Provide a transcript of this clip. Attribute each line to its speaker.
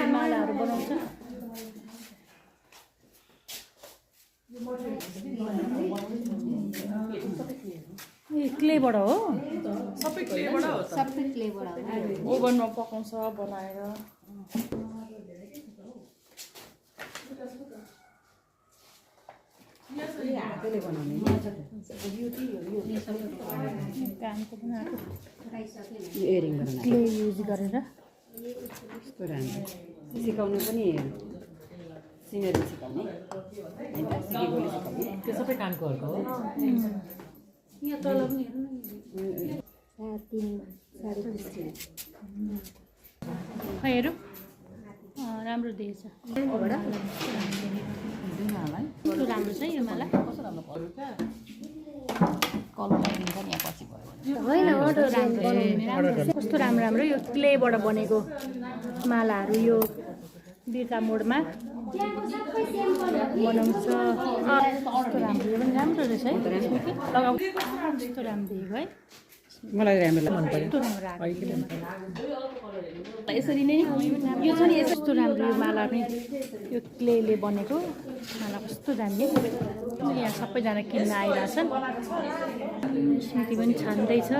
Speaker 1: मालाहरू बनाउँछ। क्लेबाट हो,
Speaker 2: सबै क्लेबाट हो त।
Speaker 3: सबै क्लेबाट हो।
Speaker 2: ओभनमा पकाउँछ बनाएर।
Speaker 3: हातले बनाउने
Speaker 1: कानको बनाएको
Speaker 3: इयरिङ बनाउने
Speaker 1: क्ले युज गरेर
Speaker 3: कस्तो राम्रो सिकाउनु पनि सिनेरी सिकाउने हैन सिकेकोले सिकाउने
Speaker 2: त्यो सबै कानकोहरूको हो।
Speaker 3: यहाँ तल पनि हेर्नु न 3.5
Speaker 1: हेरौँ राम्रो देखेछ। कस्तो राम्रो छ यो माला।
Speaker 3: कलर दिन्छ नि यहाँ पछि भयो
Speaker 1: होइन कस्तो राम्रो राम्रो यो क्लेबाट बनेको मालाहरू यो बिर्का मोडमा बनाउँछ। कस्तो राम्रो यो पनि राम्रो रहेछ है, लगाउ कस्तो राम्रो देखेको है।
Speaker 3: मलाई राम्रो लाग्यो
Speaker 1: कस्तो राम्रो आएको यसरी नै यो छ नि यस्तो राम्रो यो माला पनि यो क्लेले बनेको माला कस्तो दामी। यहाँ सबैजना किन्न आइरहेछन्। स्मृति पनि छान्दैछ।